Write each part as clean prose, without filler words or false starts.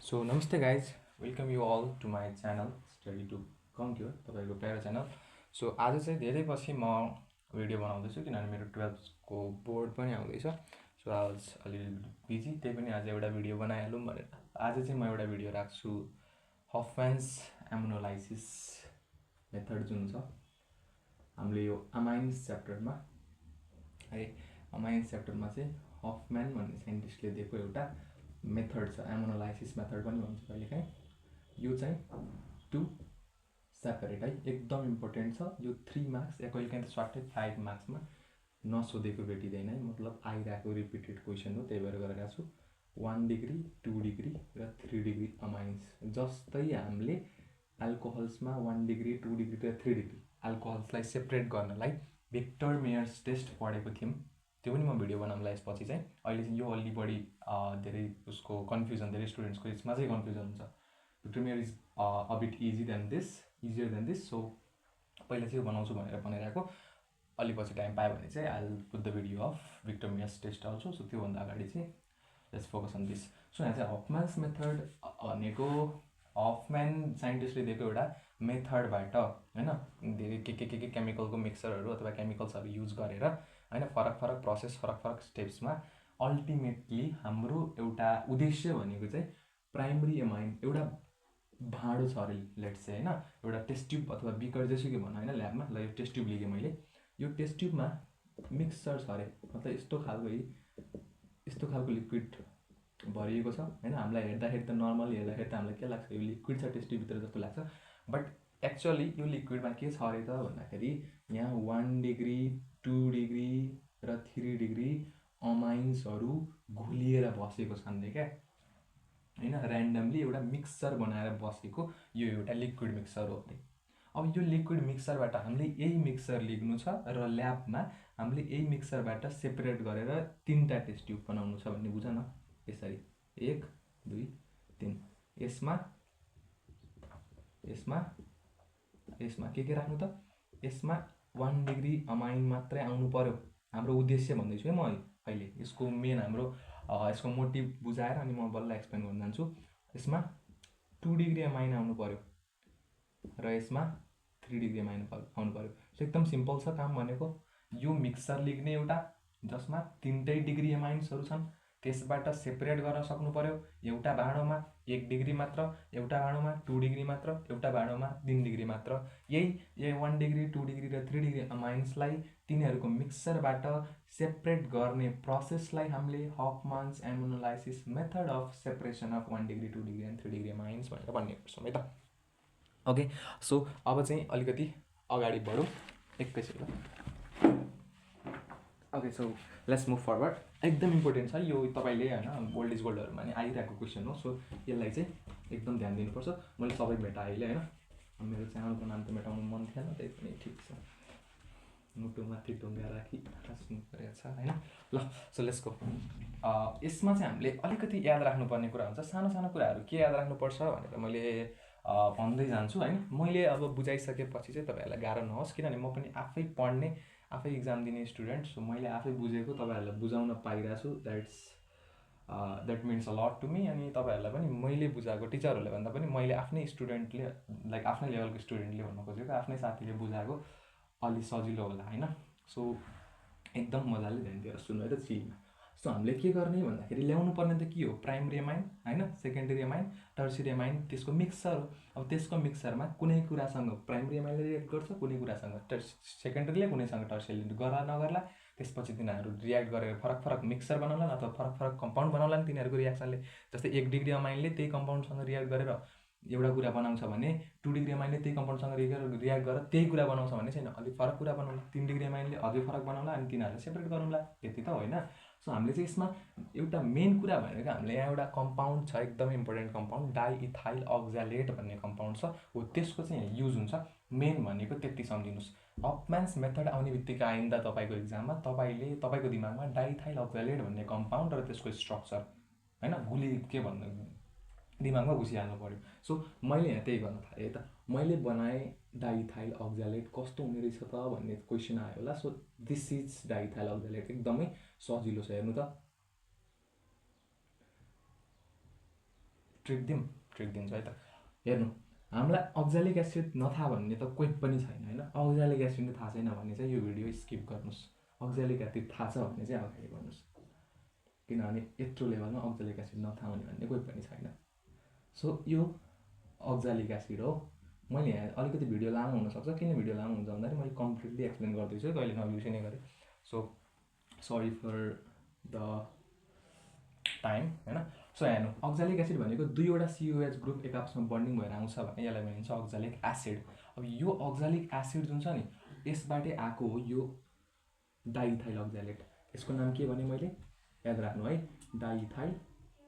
So namaste guys, welcome you all to my channel Study to Conquer तपाईको प्यारो channel. So आज चाहिँ धेरै पछि म भिडियो बनाउँदैछु किनभने मेरो 12th को बोर्ड पनि आउँदैछ। सो आज अलिअलि बिजी, त्यही पनि आज एउटा भिडियो बनाइहालौँ भनेर आज चाहिँ म एउटा भिडियो राख्छु हफम्यान्स एमोनोलाइसिस मेथड जुन छ हामीले यो अमाइन्स च्याप्टरमा है। अमाइन्स च्याप्टरमा चाहिँ हफम्यान भन्ने साइन्टिस्टले दिएको एउटा मेथड छ, एमोनोलाइसिस मेथड पनि भन्छ कहिलेकाहीँ। यो चाहिँ टु सेपरेट है, एकदम इम्पोर्टेन्ट छ यो। 3 मार्क्स या कहिलेकाहीँ त स्वाटै 5 मार्क्समा नसोधेको भेटिँदैन है, मतलब आइरहेको रिपिटेड क्वेसन हो, त्यही भएर गरेर छु। 1 डिग्री 2 डिग्री र 3 डिग्री अमाइन्स। जस्तै हामीले एल्कोहल्समा 1 डिग्री 2 डिग्री र 3 डिग्री एल्कोहल्सलाई सेपरेट गर्नलाई भिक्टर मेयर्स टेस्ट पढेको थियौँ, त्यो पनि म भिडियो बनाउँला यसपछि चाहिँ। अहिले चाहिँ यो अलि बढी धेरै उसको कन्फ्युजन, धेरै स्टुडेन्ट्सको यसमा चाहिँ कन्फ्युजन हुन्छ। Victor mayor is a bit easier than this. So पहिला चाहिँ यो बनाउँछु भनेर भनिरहेको, अलि पछि टाइम पायो भने चाहिँ I will put the video of Victor Meyers test also. So त्योभन्दा अगाडि चाहिँ let's focus on this. So यहाँ चाहिँ हफम्यान्स मेथड भनेको हफम्यान साइन्टिस्टले दिएको एउटा मेथडबाट होइन, धेरै के केमिकलको मिक्सरहरू अथवा केमिकल्सहरू युज गरेर होइन, फरक फरक प्रोसेस फरक फरक स्टेप्समा अल्टिमेटली हाम्रो एउटा उद्देश्य भनेको चाहिँ प्राइमरी एमाइन एउटा भाँडो छ अरे लेट्स चाहिँ होइन, एउटा टेस्ट ट्युब अथवा बिकर जेसुकै भनौँ होइन ल्याबमा। ल यो टेस्ट ट्युब लिएँ मैले, यो टेस्ट ट्युबमा मिक्सर छ अरे, मतलब यस्तो खालको लिक्विड भरिएको छ होइन। हामीलाई हेर्दाखेरि त नर्मली हेर्दाखेरि त हामीलाई के लाग्छ, यो लिक्विड छ टेस्ट ट्युबभित्र जस्तो लाग्छ, बट एक्चुअली यो लिक्विडमा के छ अरे त भन्दाखेरि यहाँ 1 डिग्री 2 डिग्री र 3 डिग्री अमाइन्सहरू घुलिएर बसेको छन् रे क्या होइन। ऱ्यान्डमली एउटा मिक्सर बनाएर बसेको यो एउटा लिक्विड मिक्सर हो अरे। अब यो लिक्विड मिक्सरबाट हामीले यही मिक्सर लिग्नु छ र ल्याबमा हामीले यही मिक्सरबाट सेपरेट गरेर 3टा टेस्ट ट्युब बनाउनु छ भन्ने बुझ न। यसरी 1 2 3 यसमा के राख्नु त, यसमा 1 डिग्री अमाइन मात्रै आउनु पर्यो। हाम्रो उद्देश्य भन्दैछु है म अहिले, यसको मेन हाम्रो यसको मोटिभ बुझाएर अनि म बल्ल एक्सप्लेन गर्न जान्छु। यसमा 2 डिग्री अमाइन आउनु पर्यो र यसमा 3 डिग्री अमाइन आउनु पर्यो। सो एकदम सिम्पल छ काम भनेको। यो मिक्सर लिग्ने एउटा जसमा 3टै डिग्री अमाइन्सहरू छन्, त्यसबाट सेपरेट गर्न सक्नु पर्यो। एउटा भाँडोमा 1 डिग्री मात्र, एउटा भाँडोमा 2 डिग्री मात्र, एउटा भाँडोमा 3 डिग्री मात्र। यही 1 डिग्री 2 डिग्री र 3 डिग्री अमाइन्सलाई तिनीहरूको मिक्सरबाट सेपरेट गर्ने प्रोसेसलाई हामीले Hofmann's ammonolysis method of separation of 1 degree 2 degree and 3 degree amines भनेर भन्ने गर्छौँ है त। ओके, सो अब चाहिँ अलिकति अगाडि बढौँ एकैछिन ल। Okay, so let's move forward. एकदम इम्पोर्टेन्ट छ यो, तपाईँले होइन ओल्ड इज गोल्डहरूमा नि आइरहेको क्वेसन हो। सो यसलाई चाहिँ एकदम ध्यान दिनुपर्छ। मैले सबै मेटाएँ अहिले होइन, मेरो च्यानलको नाम त मेटाउनु मन थिएन, त्यही पनि ठिक छ, मुटुमाथि ढुङ्गा राखी हाँस्नु परेको छ होइन। ल सो लेट्स गो। यसमा चाहिँ हामीले अलिकति याद राख्नुपर्ने कुरा हुन्छ, सानो सानो कुराहरू के याद राख्नुपर्छ भनेर मैले भन्दै जान्छु होइन। मैले अब बुझाइसकेपछि चाहिँ तपाईँहरूलाई गाह्रो नहोस्, किनभने म पनि आफै पढ्ने आफै इक्जाम दिने स्टुडेन्ट। सो मैले आफै बुझेको तपाईँहरूलाई बुझाउन पाइरहेको छु, that means a lot to me. अनि तपाईँहरूलाई पनि मैले बुझाएको, टिचरहरूले भन्दा पनि मैले आफ्नै स्टुडेन्टले, लाइक आफ्नै लेभलको स्टुडेन्टले भन्न खोजेको, आफ्नै साथीले बुझाएको अलि सजिलो होला होइन। सो एकदम मजाले ध्यान दिएर सुन्नु है त चिलमा। सो हामीले के गर्ने भन्दाखेरि ल्याउनु पर्ने त के हो, प्राइमरी एमाइन होइन, सेकेन्डरी एमाइन, टर्सियरी एमाइन, त्यसको मिक्सर हो। अब त्यसको मिक्सरमा कुनै कुरासँग प्राइमरी एमाइनले रिएक्ट गर्छ, कुनै कुरासँग सेकेन्डरीले, कुनैसँग टर्सियरीले गर्ला नगर्ला, त्यसपछि तिनीहरू रियाक्ट गरेर फरक फरक मिक्सर बनाउलान् अथवा फरक फरक कम्पाउन्ड बनाउलान् तिनीहरूको रियाक्सनले। जस्तै 1 डिग्री अमाइनले त्यही कम्पाउन्डसँग रियाक्ट गरेर एउटा कुरा बनाउँछ भने 2 डिग्री अमाइनले त्यही कम्पाउन्डसँग रियाक्ट गरेर त्यही कुरा बनाउँछ भने छैन, अलिक फरक कुरा बनाउला। 3 डिग्री अमाइनले अझै फरक बनाउला अनि तिनीहरूलाई सेपरेट गरौँला, त्यति त होइन। सो हामीले चाहिँ यसमा एउटा मेन कुरा भनेको हामीले यहाँ एउटा कम्पाउन्ड छ, एकदम इम्पोर्टेन्ट कम्पाउन्ड, डाइइथाइल अक्जालेट भन्ने कम्पाउन्ड छ, हो त्यसको चाहिँ यहाँ युज हुन्छ। मेन भनेको त्यति सम्झिनुहोस्। हफम्यान्स मेथड आउने बित्तिकै आइन्दा तपाईँको इक्जाममा तपाईँको दिमागमा डाइइथाइल अक्जालेट भन्ने कम्पाउन्ड र त्यसको स्ट्रक्चर होइन भुलि के भन्नु दिमागमा घुसिहाल्नु पऱ्यो। सो मैले यहाँ त्यही गर्न थालेँ है त, मैले बनाएँ डाइइथाइल अक्जालेट कस्तो हुने रहेछ त भन्ने क्वेसन आयो होला। सो दिस इज डाइइथाइल अक्जालेट, एकदमै सजिलो छ हेर्नु त। ट्रिक दिन्छु है त। हेर्नु, हामीलाई अक्जालिक एसिड नथाहा भन्ने त कोही पनि छैन होइन। अक्जालिक एसिड थाहा छैन भने चाहिँ यो भिडियो स्किप गर्नुहोस्। अक्जालिक एसिड थाहा छ भने चाहिँ अगाडि बढ्नुहोस्, किनभने यत्रो लेभलमा अक्जालिक एसिड नथाहा हुने भन्ने कोही पनि छैन। सो यो अक्जालिक एसिड हो। मैले यहाँ अलिकति भिडियो लामो हुनसक्छ, किन भिडियो लामो हुन्छ भन्दाखेरि मैले कम्प्लिटली एक्सप्लेन गर्दैछु, कहिले नबिर्सिने गरेँ। So sorry for the time होइन। सो हेर्नु, अक्जालिक एसिड भनेको दुईवटा COH ग्रुप एक आपसमा बन्डिङ भएर आउँछ भने यसलाई भनिन्छ अक्जालिक एसिड। अब यो अक्जालिक एसिड जुन छ नि, यसबाटै आएको हो यो डाइइथाइल अक्जालेट। यसको नाम के भने मैले, याद राख्नु है, डाइइथाइल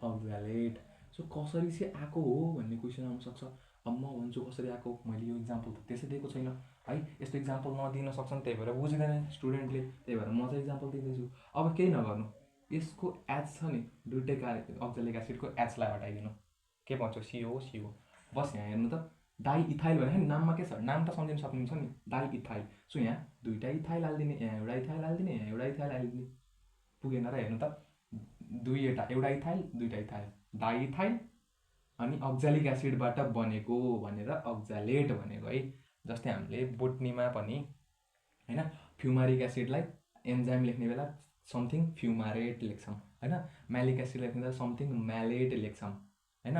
अक्जालेट। सो कसरी चाहिँ आएको हो भन्ने क्वेसन आउनसक्छ। अब म भन्छु कसरी आएको, मैले यो इक्जाम्पल त त्यसै दिएको छैन है। यस्तो इक्जाम्पल नदिन सक्छन्, त्यही भएर बुझ्दैन स्टुडेन्टले, त्यही भएर म चाहिँ इक्जाम्पल दिँदैछु। अब केही नगर्नु, यसको एच छ नि दुइटै अक्जालिक एसिडको एचलाई हटाइदिनु, के भन्छौ, CO। बस यहाँ हेर्नु त, डाइइथाइल भने नाममा के छ, नाम त सम्झिन सक्नुहुन्छ नि, डाइइथाइल। सो यहाँ दुईवटा इथाइल हालिदिने, यहाँ एउटा इथाइल हालिदिने, यहाँ एउटा इथाइल हालिदिने, पुगेन र। हेर्नु त, दुईवटा, एउटा इथाइल दुईवटा इथाइल, डाइइथाइल अनि अक्जालिक एसिडबाट बनेको भनेर अक्जालेट भनेको है। जस्तै हामीले बोटनीमा पनि होइन फ्युमारिक एसिडलाई एन्जाइम लेख्ने बेला समथिङ फ्युमारेट लेख्छौँ होइन, म्यालिक एसिड लेख्ने बेला समथिङ म्यालेट लेख्छौँ होइन,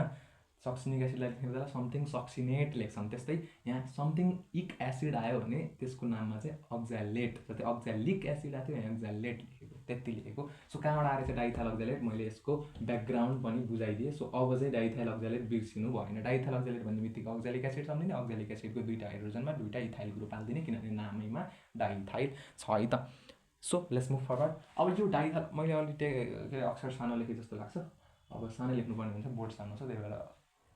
सक्सिनिक एसिडलाई लेख्ने बेला समथिङ सक्सिनेट लेख्छौँ। त्यस्तै यहाँ समथिङ इक एसिड आयो भने त्यसको नाममा चाहिँ अक्जालेट, जस्तै अक्जालिक एसिड आएको थियो यहाँ अक्जालेट लेखेको, त्यति लेखेको। सो कहाँबाट आएर चाहिँ डाइइथाइल अक्जालेट, मैले यसको ब्याकग्राउन्ड पनि बुझाइदिएँ। सो अब चाहिँ डाइइथाइल अक्जालेट बिर्सिनु भएन। डाइइथाइल अक्जालेट भन्ने बित्तिकै अक्जालिक एसिड सम्झिने, अक्जालिक एसिडको दुईवटा हाइड्रोजनमा दुईवटा इथाइल ग्रुप हालिदिने, किनभने नामैमा डाइइथाइल छ है त। So let's move forward. अब यो डाइइथाइल, मैले अलिक के अरे अक्षर सानो लेखेँ जस्तो लाग्छ, अब सानो लेख्नुपर्ने हुन्छ, बोर्ड सानो छ, त्यही भएर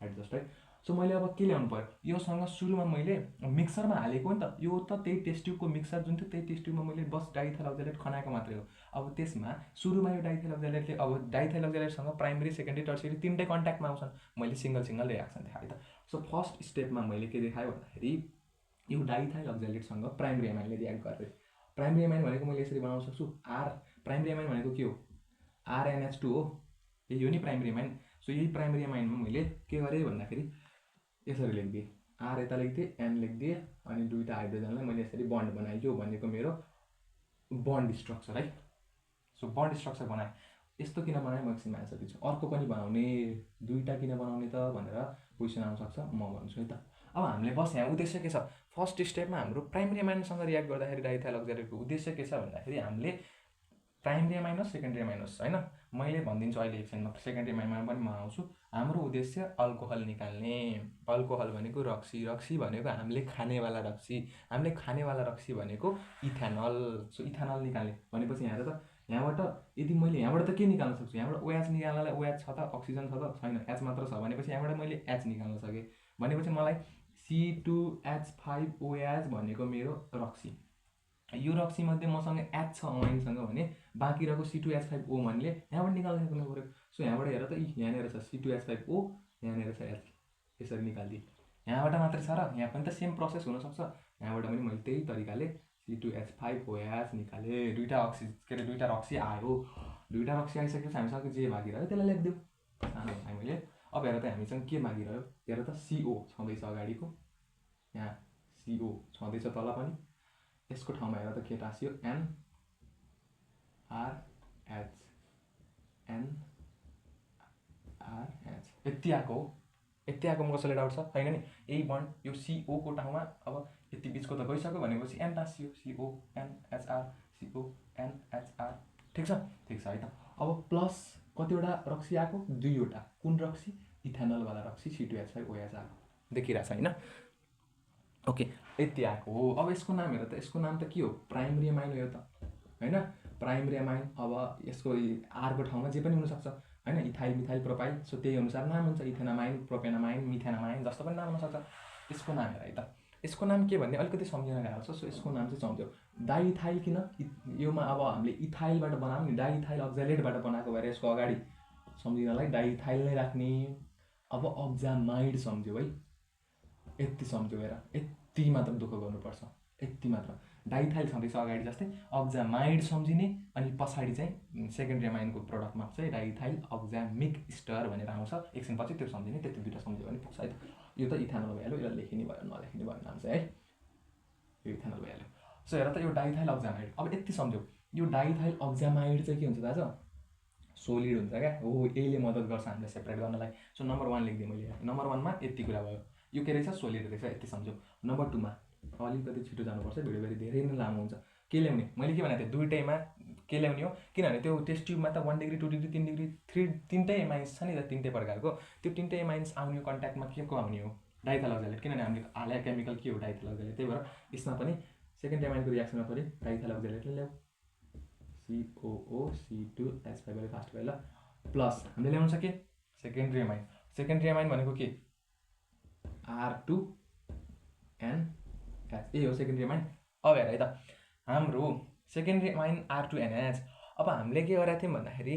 एडजस्ट है। सो मैले अब के ल्याउनु पऱ्यो, योसँग सुरुमा मैले मिक्सरमा हालेको नि त, यो त त्यही टेस्ट ट्युबको मिक्सर जुन थियो त्यही टेस्ट ट्युबमा मैले बस डाइइथाइल अक्जालेट खनाएको मात्रै हो। अब त्यसमा सुरुमा यो डाइइथाइल अक्जालेटले, अब डाइइथाइल अक्जालेटसँग प्राइमेरी सेकेन्डरी टर्सियरी तिनटै कन्ट्याक्टमा आउँछन्। मैले सिङ्गल रियाक्सन देखाएँ त। सो फर्स्ट स्टेपमा मैले के देखाएँ भन्दाखेरि यो डाइइथाइल अक्जालेटसँग प्राइमेरी एमाइनले रियाक्ट गरेँ। प्राइमेरी एमाइन भनेको मैले यसरी बनाउन सक्छु, प्राइमेरी एमाइन भनेको के हो, RNH2 हो, यही हो नि प्राइमेरी एमाइन। सो यही प्राइमेरी एमाइनमा मैले के गरेँ भन्दाखेरि यसरी लेखिदिएँ, R यता लेखिदिएँ, N लेखिदिएँ, अनि दुईवटा हाइड्रोजनलाई मैले यसरी बन्ड बनाएँ। यो भनेको मेरो बन्ड स्ट्रक्चर है। सो बन्ड स्ट्रक्चर बनाएँ। यस्तो किन बनाएँ म एकछिनमा एन्सर दिन्छु। अर्को पनि बनाउने, दुईवटा किन बनाउने त भनेर क्वेसन आउनसक्छ, म भन्छु है त। अब हामीले बस यहाँ उद्देश्य के छ, फर्स्ट स्टेपमा हाम्रो प्राइमेरी एमाइनसँग रियाक्ट गर्दाखेरि डाइइथाइल अक्जालेटको उद्देश्य के छ भन्दाखेरि हामीले प्राइमेरी एमाइन होस् सेकेन्डरी एमाइन होस् होइन, मैले भनिदिन्छु अहिले एकछिनमा, सेकेन्डरी एमाइनमा पनि म आउँछु। हाम्रो उद्देश्य अल्कोहल निकाल्ने। अल्कोहल भनेको रक्सी, रक्सी भनेको हामीले खानेवाला रक्सी, हामीले खानेवाला रक्सी भनेको इथेनल। सो इथेनल निकाल्ने भनेपछि यहाँ त, यहाँबाट यदि मैले यहाँबाट त के निकाल्न सक्छु, यहाँबाट OH निकाल्नलाई OH छ त, अक्सिजन छ त छैन, H मात्र छ भनेपछि यहाँबाट मैले H निकाल्न सकेँ। भनेपछि मलाई C2H5OH भनेको मेरो रक्सी। यो रक्सीमध्ये मसँग H छ अमाइनसँग भने बाँकी रहेको C2H5O भन्ने यहाँबाट निकाल्न सक्नु पऱ्यो। सो यहाँबाट हेर त, यहाँनिर छ C2H5O, यहाँनिर छ H, यसरी निकालिदिएँ। यहाँबाट मात्रै छ र यहाँ पनि त सेम प्रोसेस हुनसक्छ, यहाँबाट पनि मैले त्यही तरिकाले C2H5OH निकालेँ। दुईवटा रक्सी आयो, दुईवटा रक्सी आइसकेपछि हामीसँग जे बाँकी रह्यो त्यसलाई लेखिदिउँ, सानो बनाएँ मैले। अब हेर त हामीसँग के बाँकी रह्यो, हेर त CO छँदैछ अगाडिको, यहाँ CO छँदैछ तल पनि, यसको ठाउँमा हेर त के टाँसियो, NRH, NRH, यति आएको हो। यति आएकोमा कसैलाई डाउट छ, छैन नि, यही बन्ड यो CO को ठाउँमा अब यति बिचको त गइसक्यो भनेपछि N टाँसियो, CONHR, CONHR, ठिक छ है त। अब प्लस कतिवटा रक्सी आएको, दुईवटा, कुन रक्सी, इथेनलवाला रक्सी C2H5OH आएको देखिरहेछ होइन। ओके, यति आएको हो। अब यसको नाम हेर त, यसको नाम त के हो, प्राइमेरी एमाइन हो यो त होइन, प्राइमेरी एमाइन। अब यसको आरको ठाउँमा जे पनि हुनसक्छ होइन, इथाइल मिथाइल प्रोपाइल, सो त्यही अनुसार नाम हुन्छ, इथेनामाइन, प्रोपेनामाइन, मिथेनामाइन जस्तो पनि नाम हुनसक्छ। यसको नाम हेर है त, यसको नाम के भन्ने अलिकति सम्झिन गाह्रो छ। सो यसको नाम चाहिँ सम्झ्यौ, डाइइथाइल किन, योमा अब हामीले इथाइलबाट बनाऊँ नि, डाइइथाइल अक्जालेटबाट बनाएको भएर यसको अगाडि सम्झिनलाई डाइइथाइल नै राख्ने। अब अक्जामाइड सम्झ्यौ है, यति सम्झ्यौ, हेर यति मात्र दुःख गर्नुपर्छ, यति मात्र। डाइथाइल छँदैछ अगाडि जस्तै अक्जामाइड सम्झिने, अनि पछाडि चाहिँ सेकेन्डरी एमाइनको प्रोडक्टमा चाहिँ डाइथाइल अक्जामिक स्टर भनेर आउँछ, एकछिनपछि त्यो सम्झिने, त्यति दुइटा सम्झ्यो भने पुग्छ है त। यो त इथानोल भइहाल्यो, यसलाई लेखिने भयो नलेखिने भयो नाम चाहिँ है, यो इथानोल भइहाल्यो। सो हेर त यो डाइथाइल अक्जामाइड, अब यति सम्झ्यौ, यो डाइथाइल अक्जामाइड चाहिँ के हुन्छ दाजु, सोलिड हुन्छ क्या हो, यसले मद्दत गर्छ हामीलाई सेपरेट गर्नलाई। सो नम्बर 1 लेखिदिएँ मैले, नम्बर 1 मा यति कुरा भयो, यो के रहेछ, सोलिड रहेछ, यति सम्झ्यौ। नम्बर 2 मा अलिकति छिटो जानुपर्छ, भिडियो फेरि धेरै नै लामो हुन्छ। के ल्याउने, मैले के भनेको थिएँ, दुइटैमा के ल्याउने हो, किनभने त्यो टेस्ट ट्युबमा त 1 डिग्री 2 डिग्री 3 डिग्री तिनटै एमाइन्स छ नि त, तिनटै प्रकारको, त्यो तिनटै एमाइन्स आउने कन्ट्याक्टमा के को आउने हो, डाइथाइल अक्जालेट, किनभने हामीले हाले केमिकल के हो, डाइथाइल अक्जालेट। त्यही भएर यसमा पनि सेकेन्ड एमाइनको रियाक्सनमा पनि डाइथाइल अक्जालेटले ल्याऊ, COO C2H5 वाले फास्ट भयो ल, प्लस हामीले ल्याउनु छ के, सेकेन्डरी एमाइन। सेकेन्डरी एमाइन भनेको के, R2NH, यही हो सेकेन्डरी एमाइन। अब हेर है त, हाम्रो सेकेन्डरी एमाइन R2NH, अब हामीले के गरेका थियौँ भन्दाखेरि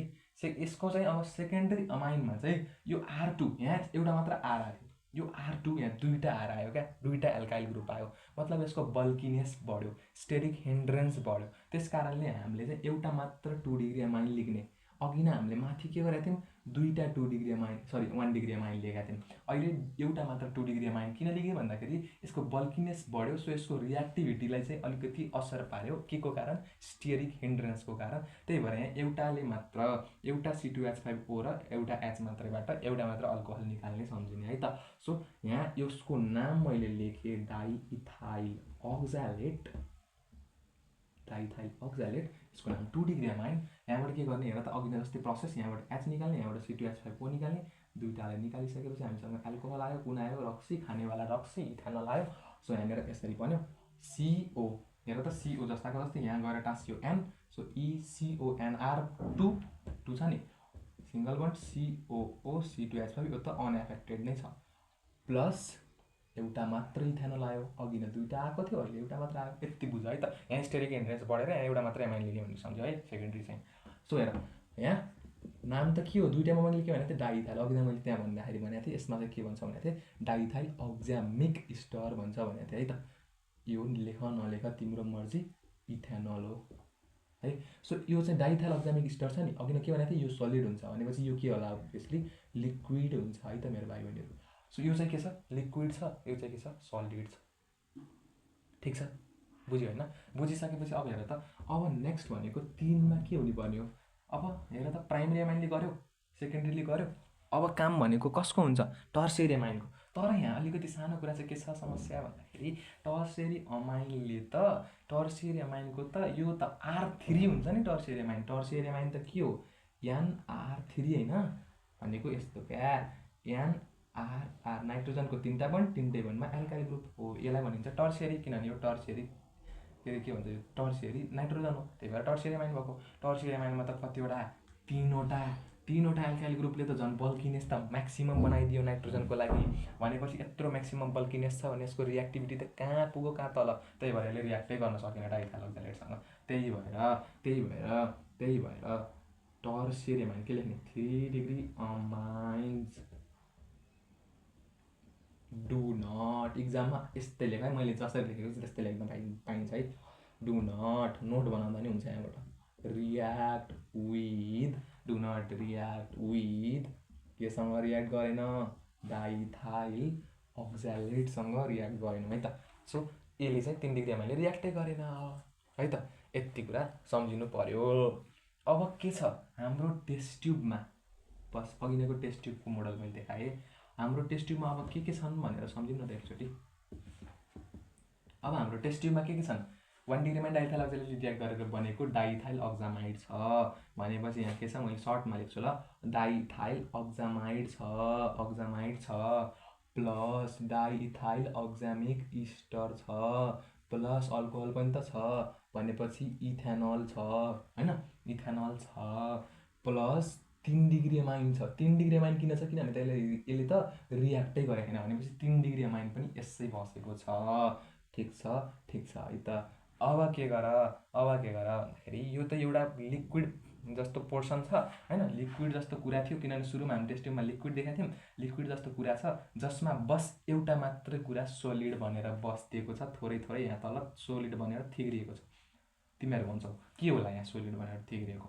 यसको चाहिँ अब सेकेन्डरी अमाइनमा चाहिँ यो R2 यहाँ एउटा मात्र R आयो, यो R2 यहाँ दुईवटा R आयो क्या, दुईवटा एल्काइल ग्रुप आयो, मतलब यसको बल्किनेस बढ्यो, स्टेरिक हिन्ड्रेन्स बढ्यो। त्यस कारणले हामीले चाहिँ एउटा मात्र 2 डिग्री एमाइन लेख्ने, अघि नै हामीले माथि के गरेका थियौँ, दुईवटा 2 degree amine, sorry 1 degree amine लेखेका थियौँ। अहिले एउटा मात्र 2 डिग्री एमाइन किन लेखेँ भन्दाखेरि यसको बल्किनेस बढ्यो, सो यसको रियाक्टिभिटीलाई चाहिँ अलिकति असर पार्यो, के को कारण, स्टियरिक हिन्ड्रेन्सको कारण। त्यही भएर यहाँ एउटाले मात्र, एउटा C2H5O र एउटा H मात्रैबाट एउटा मात्र अल्कोहल निकाल्ने सम्झिने है त। सो यहाँ यसको नाम मैले लेखेँ डाइइथाइल अक्जालेट, डाइथाइल अक्जालेट, यसको नाम 2 डिग्री एमाइन। यहाँबाट के गर्ने हेर त, अघि नै जस्तै प्रोसेस, यहाँबाट H निकाल्ने, यहाँबाट C2H5O निकाल्ने, दुईटालाई निकालिसकेपछि हामीसँग एल्कोहल आयो, कुन आयो, रक्सी, खानेवाला रक्सी, इथानोल आयो। सो यहाँनिर यसरी बन्यो CO, हेर त CO जस्ताको जस्तै यहाँ गएर टाँसियो N, सो ECONR2 छ नि, सिङ्गल बन्ड COO C2H5, यो त अनएफेक्टेड नै छ, प्लस एउटा मात्र इथानोल आयो, अघि नै दुईवटा आएको थियो, अहिले एउटा मात्र आयो, यति बुझ है त। यहाँ स्टेरिक हिन्ड्रेन्स बढेर यहाँ एउटा मात्र एमाइन लेख्यो भने सम्झ्यो है, सेकेन्डरी चाहिँ। सो हेर यहाँ नाम त के हो, दुईवटामा मैले के भनेको थिएँ, डाइथाइल, अघि नै मैले त्यहाँ भन्दाखेरि भनेको थिएँ, यसमा चाहिँ के भन्छ भनेको थिएँ, डाइथाइल अक्जामिक स्टर भन्छ भनेको थिएँ है त। यो लेख नलेख तिम्रो मर्जी, इथानोल हो है। सो यो चाहिँ डाइथाइल अक्जामिक स्टर छ नि, अघि नै के भनेको थिएँ, यो सलिड हुन्छ भनेपछि यो के होला, अभियसली लिक्विड हुन्छ है त मेरो भाइ बहिनीहरू। सो यो चाहिँ के छ, लिक्विड छ, यो चाहिँ के छ, सलिड छ, ठिक छ, बुझ्यो होइन। बुझिसकेपछि अब हेर त, अब नेक्स्ट भनेको 3 मा के हुने पर्ने हो, अब हेर त, प्राइमेरी एमाइनले गर्यो, सेकेन्डरीले गर्यो, अब काम भनेको कसको हुन्छ, टर्सियरी एमाइनको। तर यहाँ अलिकति सानो कुरा चाहिँ के छ समस्या भन्दाखेरि, टर्सियरी एमाइनले त, टर्सियरी एमाइनको त यो त R3 हुन्छ नि, टर्सियरी एमाइन, टर्सियरी एमाइन त के हो, NR3 होइन, भनेको यस्तो क्या, NR, नाइट्रोजनको तिनवटा बन्ड, तिनटै बन्डमा एल्काइल ग्रुप हो, यसलाई भनिन्छ टर्सियरी, किनभने यो टर्सियरी के भन्छ, यो टर्सियरी नाइट्रोजन हो, त्यही भएर टर्सियरी एमाइन भएको। टर्सियरी एमाइनमा त कतिवटा, तीनवटा एल्काइल ग्रुपले त झन् बल्किनेस त म्याक्सिमम बनाइदियो नाइट्रोजनको लागि, भनेपछि यत्रो म्याक्सिमम बल्किनेस छ भने यसको रियाक्टिभिटी त कहाँ पुग्यो, कहाँ तल, त्यही भएर यसले रियाक्टै गर्न सकेन डाइथाइल अक्जालेटसँग। त्यही भएर टर्सियरी एमाइन के लेख्ने, 3 डिग्री अमाइन्स डु नट, इक्जाममा यस्तै लेख है, मैले जसरी लेखेको छु त्यस्तै लेख्न पाइन्छ है, डु नट, नोट बनाउँदा नि हुन्छ यहाँबाट, react with, do not react with, केसँग रियाक्ट गरेन, डाइथाइल अक्जालेटसँग रियाक्ट गरेन है त। सो यसले चाहिँ 3 डिग्री एमाइनले रियाक्टै गरेन है त, यति कुरा सम्झिनु पर्यो। अब के छ हाम्रो टेस्ट ट्युबमा, बस अघि नैको टेस्ट ट्युबको मोडल मैले देखाएँ, हाम्रो टेस्ट ट्युबमा अब के छन् भनेर सम्झौँ न त एकचोटि। अब हाम्रो टेस्ट ट्युबमा के छन्, 1 डिग्रीमा डाइथाइल अक्जालेटले रियाक्ट गरेर बनेको डाइथाइल अक्जामाइड छ भनेपछि यहाँ के छ, मैले सर्टमा लेख्छु ल, डाइथाइल अक्जामाइड छ, प्लस डाइथाइल अक्जामिक स्टर छ, प्लस अल्कोहल पनि त छ भनेपछि इथेनॉल छ हैन, इथेनॉल छ, प्लस 3 डिग्री एमाइन छ। 3 डिग्री एमाइन किन छ, किनभने यसले त रियाक्टै गरेन भनेपछि 3 डिग्री एमाइन पनि यसै बसेको छ। ठीक छ है त। अब के गर भन्दाखेरि यो त एउटा लिक्विड जस्तो पोर्सन छ हैन, लिक्विड जस्तो कुरा थियो, किनभने सुरुमा हामी टेस्ट ट्युबमा लिक्विड देखाएको थियौँ, लिक्विड जस्तो कुरा छ जसमा बस एउटा मात्रै कुरा सोलिड बनेर बसिदिएको छ, थोरै थोरै यहाँ तल सोलिड बनेर थिग्रिएको छ। तिमीहरू भन्छौ के होला यहाँ सोलिड बनेर थिग्रिएको,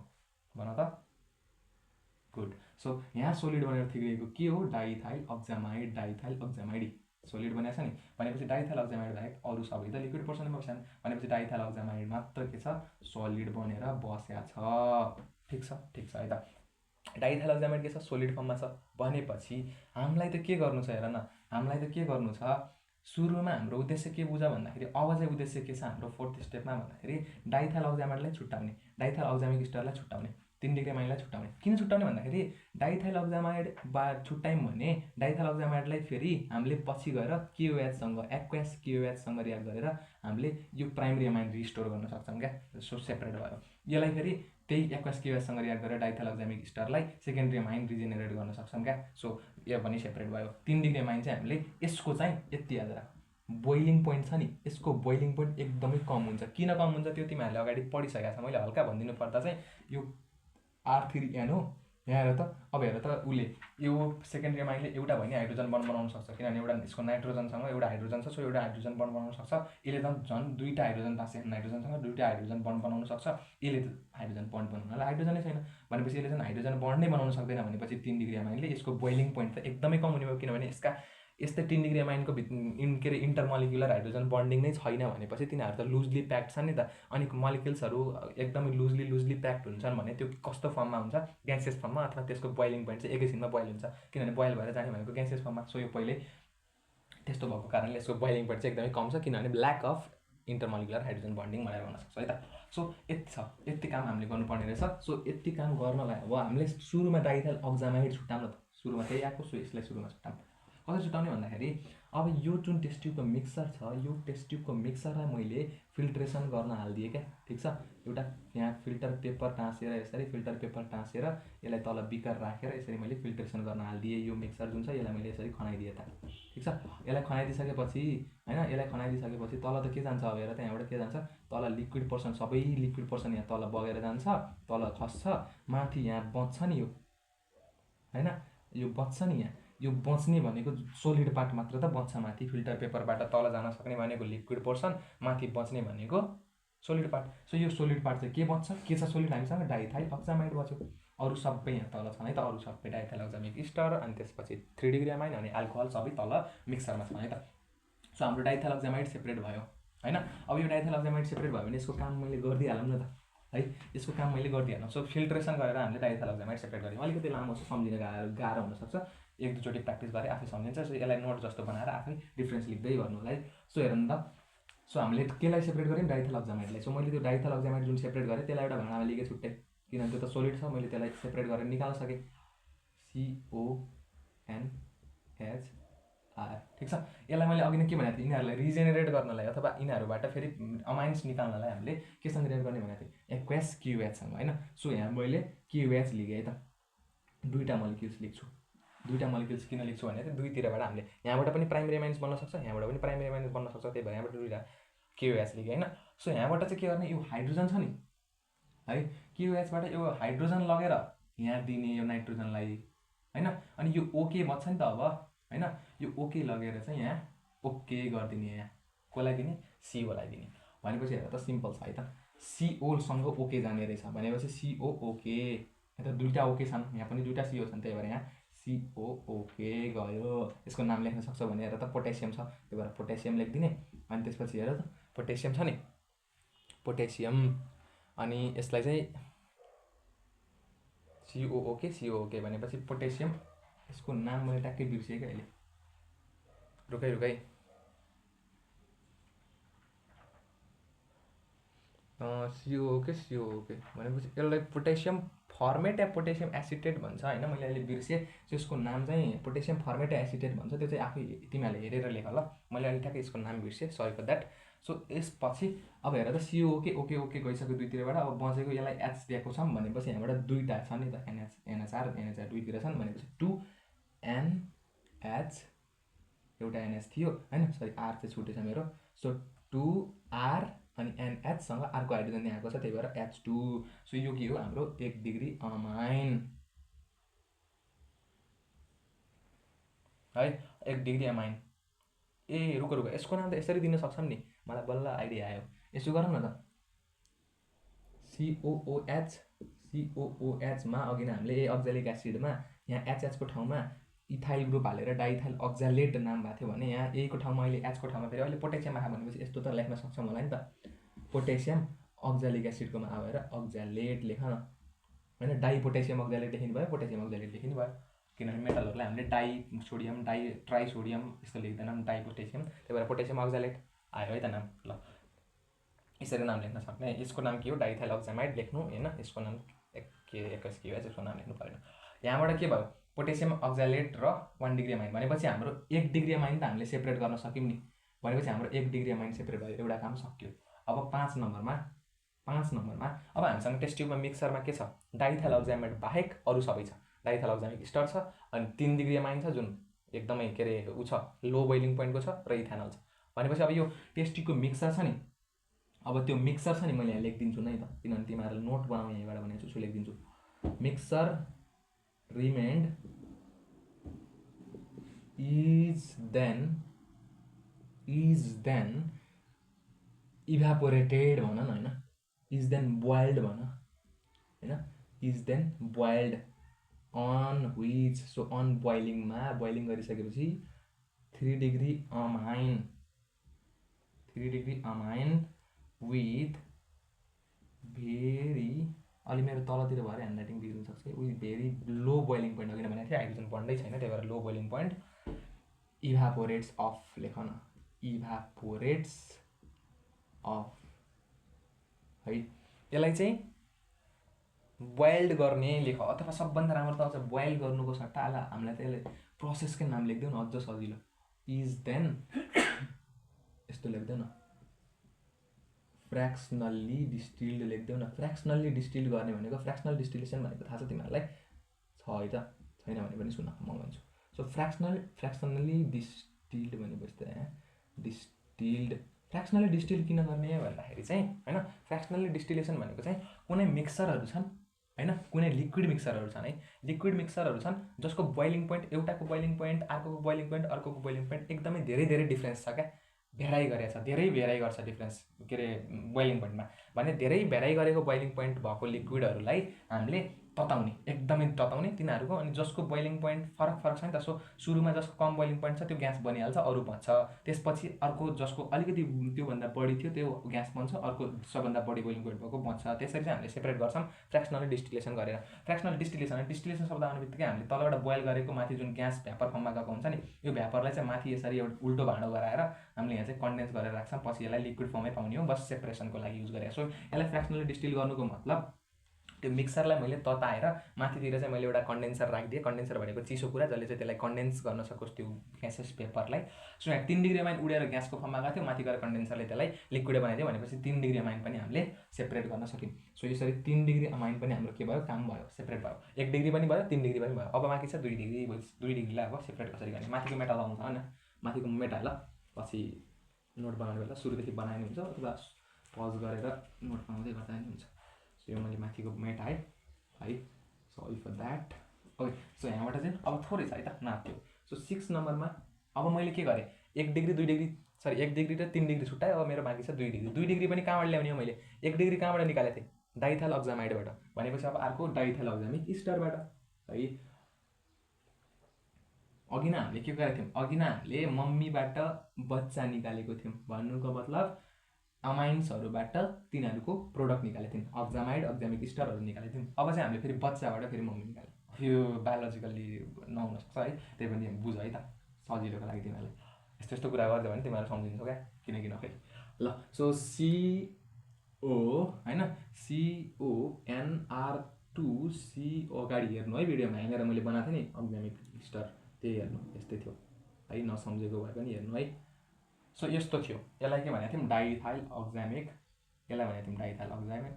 भन त। गुड। सो यहाँ सोलिड बनेर थिग्रिएको के हो, डाइथाइल अक्जामाइड, डाइथाइल अक्जामाइड सोलिड बनेको छ नि, भनेपछि डाइथाइल अक्जामाइड बाहेक अरू सबै त लिक्विड पोर्सनमा बस्छन्, भनेपछि डाइथाइल अक्जामाइड मात्र के छ, सोलिड बनेर बसेको छ। ठिक छ है त। डाइथाइल अक्जामाइड के छ, सोलिड फर्ममा छ भनेपछि हामीलाई त के गर्नु छ हेर न, हामीलाई त के गर्नु छ, सुरुमा हाम्रो उद्देश्य के बुझ भन्दाखेरि, अब चाहिँ उद्देश्य के छ हाम्रो फोर्थ स्टेपमा भन्दाखेरि डाइथाइल अक्जामाइडलाई छुट्याउने, डाइथाइल अक्जामिक स्टरलाई छुट्याउने, 3 डिग्री अमाइडलाई छुट्याउने। किन छुट्याउने भन्दाखेरि डाइथाइल अक्जामाइड छुट्यायौँ भने डाइथाइल अक्जामाइडलाई फेरि हामीले पछि गएर केओएचसँग एक्वास केओएचसँग रियाक्ट गरेर हामीले यो प्राइमरी अमाइड रिस्टोर गर्न सक्छौँ क्या, सो सेपरेट भयो। यसलाई फेरि त्यही एक्वास केओएचसँग रियाक्ट गरेर डाइथाइल अक्जामिक स्टरलाई सेकेन्डरी अमाइन रिजेनेरेट गर्न सक्छौँ क्या, सो यो पनि सेपरेट भयो। 3 डिग्री अमाइन चाहिँ हामीले यसको चाहिँ यति याद राख, बोइलिङ पोइन्ट छ नि, यसको बोइलिङ पोइन्ट एकदमै कम हुन्छ। किन कम हुन्छ त्यो तिमीहरूले अगाडि पढिसकेको छ, मैले हल्का भनिदिनु पर्दा चाहिँ यो R3N हो, यहाँ हेर त। अब हेर त, उसले यो सेकेन्डरी अमाइनले एउटा भइ नै हाइड्रोजन बन्ड बनाउन सक्छ, किनभने एउटा यसको नाइट्रोजनसँग एउटा हाइड्रोजन छ, सो एउटा हाइड्रोजन बन्ड बनाउन सक्छ। यसले झन् 2टा हाइड्रोजन पाएको नाइट्रोजनसँग 2टा हाइड्रोजन बन्ड बनाउन सक्छ, यसले त हाइड्रोजन बन्ड बनाउनलाई हाइड्रोजनै छैन, भनेपछि यसले चाहिँ हाइड्रोजन बन्ड नै बनाउन सक्दैन, भनेपछि 3 डिग्री अमाइनले यसको बोइलिङ पोइन्ट त एकदमै कम हुने भयो, किनभने यसका यस्तै 3 डिग्री अमाइनको के अरे इन्टरमलिक्युलर हाइड्रोजन बन्डिङ नै छैन भनेपछि तिनीहरू त लुजली प्याक्ड छन् नि त। अनि मलिक्युल्सहरू एकदमै लुजली प्याक्ड हुन्छन् भने त्यो कस्तो फर्ममा हुन्छ, ग्यासियस फर्ममा, अथवा त्यसको बोइलिङ पोइन्ट चाहिँ एकैछिनमा बोइल हुन्छ, किनभने बोइल भएर जाने भनेको ग्यासियस फर्ममा। सो यो पहिले त्यस्तो भएको कारणले यसको बोइलिङ पोइन्ट चाहिँ एकदमै कम छ, किनभने ल्याक अफ इन्टरमलिक्युलर हाइड्रोजन बन्डिङ भनेर भन्न सक्छ है त। सो यति छ, यति काम हामीले गर्नुपर्ने रहेछ। सो यति काम गर्नलाई अब हामीले सुरुमा डाइथाइल अक्जामाइड छुट्याउन त, सुरुमा त्यही आएको, सो यसलाई सुरुमा छुट्याउँ। कसरी छुट्याउने भन्दाखेरि अब यो जुन टेस्ट ट्युबको मिक्सर छ, यो टेस्ट ट्युबको मिक्सरलाई मैले फिल्ट्रेसन गर्न हालिदिएँ क्या, ठिक छ। एउटा यहाँ फिल्टर पेपर टाँसेर, यसरी फिल्टर पेपर टाँसेर यसलाई तल बिकर राखेर यसरी मैले फिल्ट्रेसन गर्न हालिदिएँ। यो मिक्सर जुन छ यसलाई मैले यसरी खनाइदिएँ त, ठिक छ। यसलाई खनाइदिइसकेपछि होइन, यसलाई खनाइदिइसकेपछि तल त के जान्छ, अब हेर त, यहाँबाट के जान्छ, तल लिक्विड पोर्सन, सबै लिक्विड पोर्सन यहाँ तल बगेर जान्छ, तल खस्छ, माथि यहाँ बच्छ नि, यो होइन, यो बच्छ नि, यहाँ यो बच्ने भनेको सोलिड पार्ट मात्र त बच्छ माथि, फिल्टर पेपरबाट तल जान सक्ने भनेको लिक्विड पोर्सन, माथि बच्ने भनेको सोलिड पार्ट। सो यो सोलिड पार्ट चाहिँ के बच्छ, के छ सोलिड हामीसँग, डाइथाइल अक्जामाइड बच्यो। अरू सबै यहाँ तल छन् है त, अरू सबै डाइथाइल अक्जामिक स्टर, अनि त्यसपछि 3 डिग्री अमाइन अनि अल्कोहल सबै तल मिक्सरमा छन् है त। सो हाम्रो डाइथाइल अक्जामाइड सेपरेट भयो होइन। अब यो डाइथाइल अक्जामाइड सेपरेट भयो भने यसको काम मैले गरिदिइहालौँ न त है, यसको काम मैले गरिदिइहालौँ। सो फिल्ट्रेसन गरेर हामीले डाइथाइल अक्जामाइड सेपरेट गऱ्यौँ। अलिकति लामो छ, सम्झिन गाह्रो हुनसक्छ, 1-2चोटि प्र्याक्टिस गरेँ आफै सम्झिन्छ। सो यसलाई नोट जस्तो बनाएर आफै डिफ्रेन्स लेख्दै गर्नु होला है। सो हेर्नु त, सो हामीले केलाई सेपरेट गऱ्यौँ, डाइथाइल अक्जामाइडलाई। सो मैले त्यो डाइथाइल अक्जामाइड जुन सेपरेट गरेँ त्यसलाई एउटा भाँडामा लिएँ छुट्टै, किनभने त्यो त सोलिड छ, मैले त्यसलाई सेपरेट गरेर निकाल्न सकेँ, CONHR, ठिक छ। यसलाई मैले अघि नै के भनेको थिएँ, यिनीहरूलाई रिजेनेरेट गर्नलाई अथवा यिनीहरूबाट फेरि अमाइन्स निकाल्नलाई हामीले केसँग रिएक्ट गर्ने भनेको थिएँ, एक्वास क्युएचसँग होइन। सो यहाँ मैले क्युएच लिएँ है त, 2टा मलिक्युल्स लेख्छु। 2टा मलिक्युल्स किन लेख्छु भने चाहिँ दुईतिरबाट हामीले यहाँबाट पनि प्राइमरी अमाइन्स बन्न सक्छ, यहाँबाट पनि प्राइमरी अमाइन्स बन्न सक्छ, त्यही भएर यहाँबाट 2टा क्युएच लेखेँ होइन। सो यहाँबाट चाहिँ के गर्ने, यो हाइड्रोजन छ नि है, क्युएचबाट यो हाइड्रोजन लगेर यहाँ दिने यो नाइट्रोजनलाई होइन, अनि यो ओके बच्छ नि त अब होइन, यो ओके लगेर चाहिँ यहाँ ओके गरिदिने, यहाँ कसलाई दिने, सिओलाई दिने। भनेपछि हेर त, सिम्पल छ है त, सिओसँग ओके जाने रहेछ भनेपछि सिओ ओके, यहाँ त 2टा ओके छन्, यहाँ पनि 2टा सिओ छन्, त्यही भएर यहाँ सिओ ओके गयो। यसको नाम लेख्न सक्छौ भने हेर त, पोटेसियम छ, त्यही भएर पोटेसियम लेखिदिने। अनि त्यसपछि हेर त, पोटेसियम छ नि, पोटेसियम, अनि यसलाई चाहिँ सिओ ओके भनेपछि पोटेसियम, यसको नाम मैले ट्याक्कै बिर्सेँ क्या अहिले, रुकै सिओ ओके भनेपछि यसलाई पोटेसियम फर्मेट या पोटेसियम एसिटेट भन्छ होइन, मैले अहिले बिर्सेँ। यसको नाम चाहिँ पोटेसियम फर्मेट या एसिटेट भन्छ, त्यो चाहिँ आफै तिमीहरूले हेरेर लेख ल, मैले अहिले ट्याक्कै यसको नाम बिर्सेँ, सरी फर द्याट। सो यसपछि अब हेर त, सिओ ओके गइसक्यो दुईतिरबाट, अब बचेको यसलाई एच दिएको छौँ भनेपछि यहाँबाट 2टा छ नि त, NHR दुईतिर छन् भनेपछि 2NH, एउटा NH थियो होइन, सरी आर चाहिँ छुटेछ मेरो, सो 2R अनि NH सँग अर्को हाइड्रोजन यहाँ आएको छ, त्यही भएर H2। सो यो के हो हाम्रो 1 डिग्री अमाइन है, 1 डिग्री अमाइन। ए रुक रुक, यसको नाम त यसरी दिन सक्छौँ नि, मलाई बल्ल आइडिया आयो। यसो गरौँ न त, COOH मा अघि नै हामीले अक्जालिक एसिडमा यहाँ HH को ठाउँमा इथाइल ग्रुप हालेर डाइथाइल अक्जालेट नाम भएको थियो भने यहाँ A को ठाउँमा अहिले H को ठाउँमा फेरि अहिले पोटेसियम आयो भनेपछि यस्तो त लेख्न सक्छौँ होला नि त। पोटेसियम अक्जालिक एसिडकोमा आएर अक्जालेट लेख न होइन, डाइ पोटेसियम अक्जालेट लेखिनु भयो, पोटेसियम अक्जालेट लेखिनु भयो, किनभने मेटलहरूलाई हामीले डाइ सोडियम ट्राई सोडियम यस्तो लेख्दैनौँ, डाइ पोटेसियम, त्यही भएर पोटेसियम अक्जालेट आयो है त नाम। ल यसरी नाम लेख्न सक्ने। यसको नाम के हो, डाइथाइल अक्जामाइड लेख्नु होइन, यसको नाम के 21 के हो, यसको नाम लेख्नु परेन। यहाँबाट के भयो, पोटेसियम अक्जालेट र 1 डिग्री अमाइन भनेपछि हाम्रो 1 डिग्री अमाइन त हामीले सेपरेट गर्न सक्यौँ नि, भनेपछि हाम्रो 1 डिग्री अमाइन सेपरेट भयो, एउटा काम सक्यो। अब 5 नम्बरमा अब हामीसँग टेस्ट ट्युबमा मिक्सरमा के छ, डाइथाइल अक्जामाइड बाहेक अरू सबै छ। डाइथाइल अक्जामिक स्टर छ, अनि 3 डिग्री अमाइन छ जुन एकदमै के अरे ऊ छ, लो बोइलिङ पोइन्टको छ, र इथेनल छ। भनेपछि अब यो टेस्ट ट्युबको मिक्सर छ नि, अब त्यो मिक्सर छ नि, मैले यहाँ लेखिदिन्छु नै त, किनभने तिमीहरूले नोट बनाऊ यहीँबाट भनेको छु, लेखिदिन्छु। Mixture remained is then evaporated भन न होइन, इज देन बोइल्ड भन होइन, is then boiled on which, so on बोइलिङमा, बोइलिङ गरिसकेपछि 3 डिग्री अमाइन विथ भेरी, अलि मेरो तलतिर भएर ह्यान्ड राइटिङ बिग्रिन सक्छ, with very low boiling point, अघि भनेको थिएँ हाइड्रोजन बन्डै छैन, त्यही भएर लो बोइलिङ पोइन्ट इभापोरेट्स अफ लेख न, इभापोरेट्स अफ है। यसलाई चाहिँ बोइल्ड गर्ने लेख, अथवा सबभन्दा राम्रो त आउँछ बोइल गर्नुको सट्टा आला हामीलाई त यसले प्रोसेसकै नाम लेखिदेऊ न, अझ सजिलो, इज देन यस्तो लेख्देऊ न, फ्र्याक्सनल्ली डिस्टिल्ड लेख्देऊ न। फ्र्याक्सनल्ली डिस्टिल्ड गर्ने भनेको, फ्र्याक्सनल डिस्टिलेसन भनेको थाहा छ तिमीहरूलाई, छ है त, छैन भने पनि सुन म भन्छु। सो फ्र्याक्सनल्ली डिस्टिल्ड भनेपछि त यहाँ डिस्टिल्ड, फ्र्याक्सनल्ली डिस्टिल्ड किन गर्ने भन्दाखेरि चाहिँ होइन, फ्र्याक्सनल्ली डिस्टिलेसन भनेको चाहिँ कुनै मिक्सरहरू छन् होइन, कुनै लिक्विड मिक्सरहरू छन् है, लिक्विड मिक्सरहरू छन् जसको बोइलिङ पोइन्ट, एउटाको बोइलिङ पोइन्ट अर्कोको बोइलिङ पोइन्ट अर्कोको बोइलिङ पोइन्ट एकदमै धेरै डिफ्रेन्स छ क्या, भेराइ गरेको छ, धेरै भेराइ गर्छ डिफ्रेन्स के अरे बोइलिङ पोइन्टमा। भने धेरै भेराइ गरेको बोइलिङ पोइन्ट भएको लिक्विडहरूलाई हामीले तताउने, एकदमै तताउने तिनीहरूको, अनि जसको बोइलिङ पोइन्ट फरक छ नि त, सो सुरुमा जसको कम बोइलिङ पोइन्ट छ त्यो ग्यास बनिहाल्छ, अरू बन्छ, त्यसपछि अर्को जसको अलिकति त्योभन्दा बढी थियो त्यो ग्यास बन्छ, अर्को सबभन्दा बढी बोइलिङ पोइन्ट भएको बन्छ। त्यसरी चाहिँ हामीले सेपरेट गर्छौँ फ्र्याक्सनल डिस्टिलेसन गरेर। फ्र्याक्सनल डिस्टिलेसन शब्द आउने बित्तिकै हामीले तलबाट बोइल गरेको माथि जुन ग्यास भ्यापर फर्ममा गएको हुन्छ नि, यो भ्यापरलाई चाहिँ माथि यसरी एउटा उल्टो भाँडो गराएर हामीले यहाँ चाहिँ कन्डेन्स गरेर राख्छौँ, पछि यसलाई लिक्विड फर्मै पाउने हो, बस सेपरेसनको लागि युज गरेको। सो यसलाई फ्र्याक्सनली डिस्टिल गर्नुको मतलब त्यो मिक्सरलाई मैले तताएर माथितिर चाहिँ मैले एउटा कन्डेन्सर राखिदिएँ, कन्डेन्सर भनेको चिसो कुरा जसले चाहिँ त्यसलाई कन्डेन्स गर्न सकोस् त्यो ग्यासेस पेपरलाई। सो यहाँ 3 डिग्री अमाइन उडेर ग्यासको फर्ममा गएको थियो, माथि गएर कन्डेन्सरले त्यसलाई लिक्विड बनाइदियो, भनेपछि 3 डिग्री अमाइन पनि हामीले सेपरेट गर्न सक्यौँ। सो यसरी 3 डिग्री अमाइन पनि हाम्रो के भयो, काम भयो, सेपरेट भयो। 1 डिग्री पनि भयो, 3 डिग्री पनि भयो। अब बाँकी छ 2 डिग्री, 2 डिग्रीलाई अब सेपरेट कसरी गर्ने, माथिको मेटल आउँछ होइन, माथिको मेटल पछि नोट बनाउने बेला सुरुदेखि बनाइनु हुन्छ, अथवा पज गरेर नोट बनाउँदै गर्दा नि हुन्छ। सो यो मैले माथिको मेटाएँ है, sorry for that. Okay, so यहाँबाट चाहिँ अब थोरै छ है त, नाप्यो। सो 6 नम्बरमा अब मैले के गरेँ, 1 डिग्री 2 डिग्री सरी 1 डिग्री र 3 डिग्री छुट्याएँ, अब मेरो बाँकी छ 2 डिग्री। 2 डिग्री पनि कहाँबाट ल्याउने हो मैले, 1 डिग्री कहाँबाट निकालेको थिएँ, डाइथाइल अक्जामाइडबाट, भनेपछि अब अर्को डाइथाइल अक्जामिक स्टरबाट है। अघि नै हामीले के गरेको थियौँ, अघि नै हामीले मम्मीबाट बच्चा निकालेको थियौँ, भन्नुको मतलब अमाइन्सहरूबाट तिनीहरूको प्रोडक्ट निकालेको थियौँ, अक्जामाइड अक्जामिक स्टरहरू निकालेको थियौँ। अब चाहिँ हामीले फेरि बच्चाबाट फेरि मम्मी निकाल्यौँ। यो बायोलोजिकल्ली नहुनसक्छ है, त्यही पनि बुझ है त, सजिलोको लागि तिमीहरूले यस्तो यस्तो कुरा गरिदियो भने तिमीहरू सम्झिन्छौ क्या, किनकि नखै। ल सो CO होइन, CONR2 अगाडि हेर्नु है, भिडियोमा यहाँनिर मैले बनाएको थिएँ नि अक्जामिक स्टर, त्यही हेर्नु, यस्तै थियो है, नसम्झेको भए पनि हेर्नु है। सो यस्तो थियो, यसलाई के भनेको थियौँ, डाइथाइल अक्जामिक, यसलाई भनेको थियौँ डाइथाइल अक्जामाइड,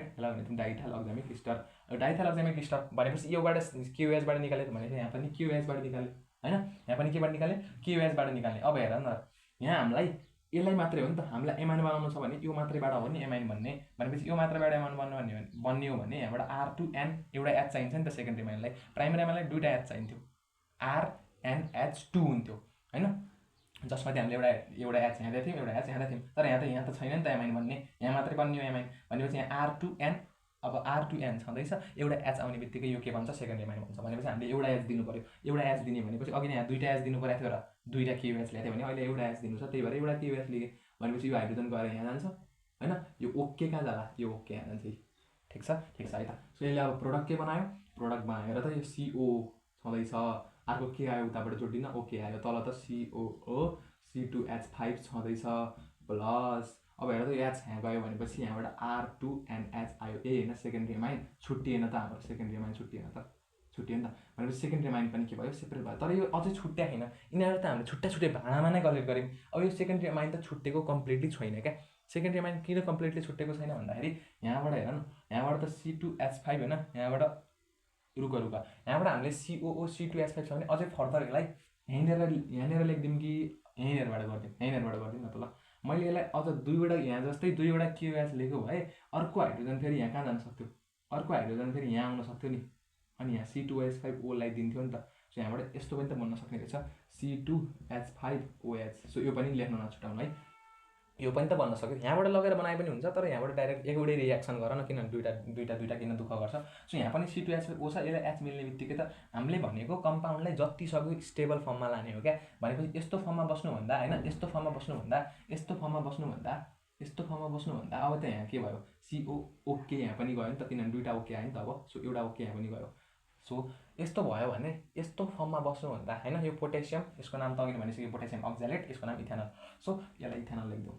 यसलाई भनेको थियौँ डाइथाइल अक्जामिक स्टर। डाइथाइल अक्जामिक स्टर भनेपछि योबाट QOHबाट निकालेको भनेको यहाँ पनि QOHबाट निकाल्यो होइन, यहाँ पनि केबाट निकाल्यो, QOHबाट निकाल्ने। अब हेर न, यहाँ हामीलाई यसलाई मात्रै हो नि त, हामीलाई एमाइन बनाउनु छ भने यो मात्रैबाट हो नि एमाइन भन्ने, भनेपछि यो मात्रैबाट एमाइन बन्ने हो भने यहाँबाट R2N एउटा एच चाहिन्छ नि त सेकेन्डरी एमाइनलाई। प्राइमेरी एमाइनलाई दुईवटा एच चाहिन्थ्यो, RNH2 हुन्थ्यो होइन, जसमा चाहिँ हामीले एउटा एच यहाँ थियौँ, एउटा एच यहाँ थियौँ, तर यहाँ त छैन नि त एमाइन भन्ने, यहाँ मात्रै बन्ने हो एमाइन भनेपछि यहाँ R2N, अब R2N छँदैछ, एउटा एच आउने बित्तिकै यो के भन्छ सेकेन्डरी एमाइन भन्छ। भनेपछि हामीले एउटा एच दिनु पऱ्यो, एउटा एच दिने भनेपछि अघि यहाँ दुईवटा एच दिनु परेको थियो र दुईवटा KOH ल्याएको थियो भने अहिले एउटा एच दिनु छ, त्यही भएर एउटा KOH लिएँ भनेपछि यो हाइड्रोजन गएर यहाँ जान्छ होइन, यो ओके कहाँ जाला, यो ओके यहाँ जान्छ। ठिक छ है त। सो यसले अब प्रोडक्ट के बनायो, प्रोडक्ट बनाएर त यो CO छँदैछ, अर्को के आयो उताबाट जोडिन, ओके आयो, तल त COO C2H5 छँदैछ प्लस, अब हेर त यो एच यहाँ गयो भनेपछि यहाँबाट R2NH आयो, ए होइन सेकेन्डरी एमाइन छुट्टिएन त, हाम्रो सेकेन्डरी एमाइन छुट्टिएन त, छुट्टियो नि त, भनेपछि सेकेन्डरी एमाइन पनि के भयो सेपरेट भयो। तर यो अझै छुट्ट्या छैन, यिनीहरू त हामीले छुट्टा छुट्टै भाँडामा नै कलेक्ट गऱ्यौँ। अब यो सेकेन्डरी एमाइन त छुट्टेको कम्प्लिटली छैन क्या। सेकेन्डरी एमाइन किन कम्प्लिटली छुट्टेको छैन भन्दाखेरि यहाँबाट हेर न, यहाँबाट त C2H5 होइन, यहाँबाट रुक यहाँबाट हामीले COO C2H5 छ भने अझै फर्दर यसलाई यहाँनिर लेखिदिउँ कि यहीँनिरबाट गरिदिउँ न त। ल मैले यसलाई अझ दुईवटा यहाँ जस्तै दुईवटा KOH लेखेको भए अर्को हाइड्रोजन फेरि यहाँ कहाँ जान सक्थ्यो, अर्को हाइड्रोजन फेरि यहाँ आउन सक्थ्यो नि, अनि यहाँ C2H5O लाई दिन्थ्यो नि त। सो यहाँबाट यस्तो पनि त बन्न सक्ने रहेछ C2H5OH। सो यो पनि लेख्न नछुटाउनु है, यो पनि त बन्न सक्यो, यहाँबाट लगेर बनाए पनि हुन्छ, तर यहाँबाट डाइरेक्ट एउटै रियाक्सन गर न, किन दुईवटा किन दुःख गर्छ। सो यहाँ पनि C2H5O छ, यसलाई एच मिल्ने बित्तिकै त हामीले भनेको कम्पाउन्डलाई जति सक्यो स्टेबल फर्ममा लाने हो क्या। भनेपछि यस्तो फर्ममा बस्नुभन्दा होइन, यस्तो फर्ममा बस्नुभन्दा अब त यहाँ के भयो CO ओके यहाँ पनि गयो नि त, किनभने दुईवटा ओके आयो नि त अब। सो एउटा ओके यहाँ पनि गयो। सो यस्तो भयो भने यस्तो फर्ममा बस्नुभन्दा होइन, यो पोटेसियम, यसको नाम त अघि भनिसक्यो पोटेसियम अक्जालेट, यसको नाम इथेनल। सो यसलाई इथेनल लेखिदिउँ,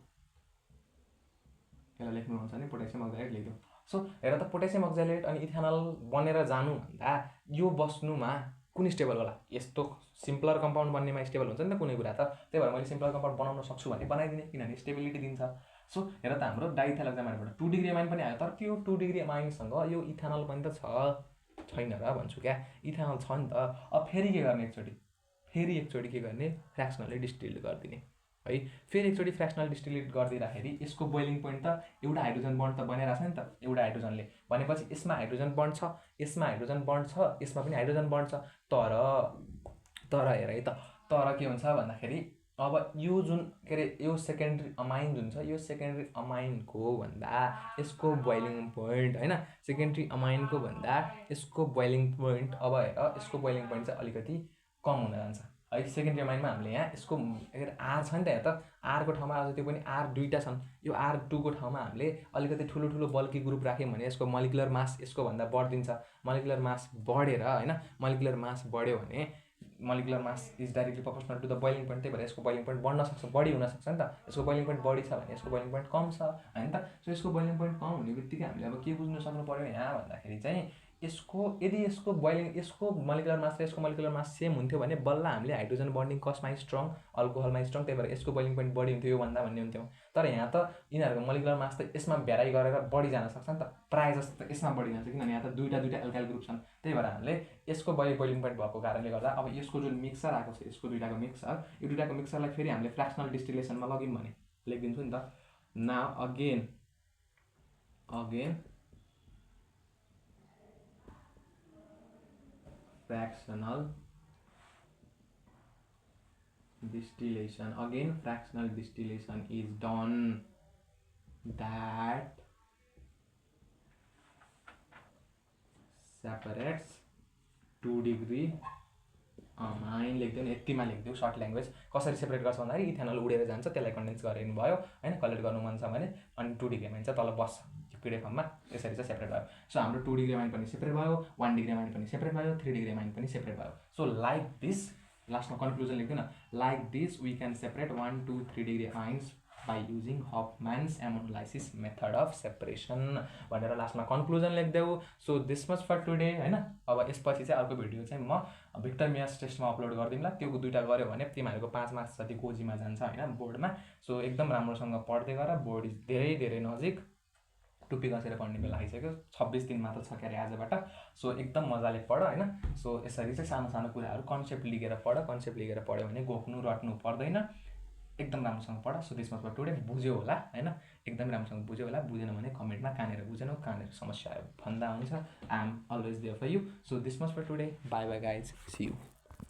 यसलाई लेख्नुहुन्छ भने पोटेसियम अक्जालेट लेखिदिउँ। सो हेर त पोटेसियम अक्जालेट अनि इथेनल बनेर जानुभन्दा यो बस्नुमा कुन स्टेबल होला, यस्तो सिम्पलर कम्पाउन्ड बन्नेमा स्टेबल हुन्छ नि त कुनै कुरा त, त्यही भएर मैले सिम्पलर कम्पाउन्ड बनाउन सक्छु भने बनाइदिने, किनभने स्टेबिलिटी दिन्छ। सो हेर त हाम्रो डाइथाइल अक्जामाइनबाट 2 डिग्री एमाइन पनि आयो, तर त्यो 2 डिग्री एमाइनसँग यो इथेनल पनि त छैन र भन्छु क्या, इथेनल छ नि त। अब फेरि के गर्ने, एकचोटि के गर्ने, फ्रेक्सनली डिस्टिल्ड गरिदिने है। फेरि एकचोटि फ्रेक्सनल डिस्टिलेट गरिदिँदाखेरि यसको बोइलिङ पोइन्ट त एउटा हाइड्रोजन बन्ड त बनिरहेछ नि त, एउटा हाइड्रोजनले, भनेपछि यसमा हाइड्रोजन बन्ड छ, यसमा हाइड्रोजन बन्ड छ, यसमा पनि हाइड्रोजन बन्ड छ। तर हेर है त, तर के हुन्छ भन्दाखेरि अब यो जुन के अरे यो सेकेन्डरी अमाइन जुन छ, यो सेकेन्डरी अमाइनको भन्दा यसको बोइलिङ पोइन्ट होइन, सेकेन्डरी अमाइनको भन्दा यसको बोइलिङ पोइन्ट, अब हेर यसको बोइलिङ पोइन्ट चाहिँ अलिकति कम हुन जान्छ है। सेकेन्डरी अमाइनमा हामीले यहाँ यसको R छ नि त, यहाँ त R को ठाउँमा अझ त्यो पनि R दुईवटा छन्, यो R2 को ठाउँमा हामीले अलिकति ठुलो बल्की ग्रुप राख्यौँ भने यसको मोलिकुलर मास यसको भन्दा बढिदिन्छ। मोलिकुलर मास बढेर होइन, मोलिकुलर मास बढ्यो भने molecular mass is directly proportional to the boiling point, त्यही भएर यसको बोइलिङ पोइन्ट बढ्न सक्छ, बढी हुनसक्छ नि त। यसको बोइलिङ पोइन्ट बढी छ भने यसको बोइलिङ पोइन्ट कम छ होइन त। सो यसको बोइलिङ पोइन्ट कम हुने बित्तिकै हामीले अब के बुझ्नु सक्नु पऱ्यो यहाँ भन्दाखेरि चाहिँ यसको यदि यसको मोलिकुलर मास र यसको मोलिकुलर मास सेम हुन्थ्यो भने बल्ल हामीले हाइड्रोजन बन्डिङ कसमा स्ट्रङ, अल्कोहलमा स्ट्रङ, त्यही भएर यसको बोइलिङ पोइन्ट बढी हुन्थ्यो योभन्दा भन्ने हुन्थ्यो। तर यहाँ त यिनीहरूको मोलिकुलर मास त यसमा भ्याराइ गरेर बढी जान सक्छ नि त, प्रायः जस्तो त यसमा बढी जान्छ, किनभने यहाँ त दुईवटा एल्काइल ग्रुप छन्। त्यही भएर हामीले यसको बोइलिङ पोइन्ट भएको कारणले गर्दा अब यसको जुन मिक्सर आएको छ, यसको दुईवटाको मिक्सर, यो दुईवटाको मिक्सरलाई फेरि हामीले फ्रेक्सनल डिस्टिलेसनमा लग्यौँ भने लेखिदिन्छु नि त। Now again fractional distillation is done that separates 2 degree amine लेख्दिउँ, यतिमा लेखिदिउँ सर्ट ल्याङ्ग्वेज। कसरी सेपरेट गर्छ भन्दाखेरि इथेनल उडेर जान्छ, त्यसलाई कन्डेन्स गरिनु भयो होइन, कलेक्ट गर्नु मन छ भने, अनि 2 डिग्री एमाइन चाहिँ तल बस्छ लिक्विड फर्ममा, यसरी चाहिँ सेपरेट भयो। सो हाम्रो 2 डिग्री एमाइन पनि सेपरेट भयो, 1 डिग्री एमाइन पनि सेपरेट भयो, 3 डिग्री एमाइन पनि सेपरेट भयो। सो लाइक दिस, लास्टमा कन्क्लुजन लेख्दिउँ न, like this we can separate 1, 2, 3 degree amines by using Hofmann's ammonolysis method of separation भनेर लास्टमा कन्क्लुजन लेख्देऊ। So this much for today होइन। अब यसपछि चाहिँ अर्को भिडियो चाहिँ म भिक्टर मियास टेस्टमा अपलोड गरिदिउँला, त्यो दुईवटा गऱ्यो भने तिमीहरूको 5 मार्क्स जति गोजीमा जान्छ होइन बोर्डमा। सो एकदम राम्रोसँग पढ्दै गर, बोर्ड धेरै नजिक, टुप्पी कसेर पढ्ने बेला आइसक्यो, 26 दिन मात्र छ क्यारे आजबाट। सो एकदम मजाले पढ होइन। सो यसरी चाहिँ सानो कुराहरू कन्सेप्ट लिएर पढ्यो भने घोक्नु रट्नु पर्दैन। एकदम राम्रोसँग पढ। So this much for today. बुझ्यो होला होइन, एकदमै राम्रोसँग बुझ्यो होला। बुझेन भने कमेन्टमा कहाँनिर बुझेनौ, कहाँनिर समस्या आयो भन्दा हुन्छ। I am always there for you. So this much for today. Bye bye guys, see you.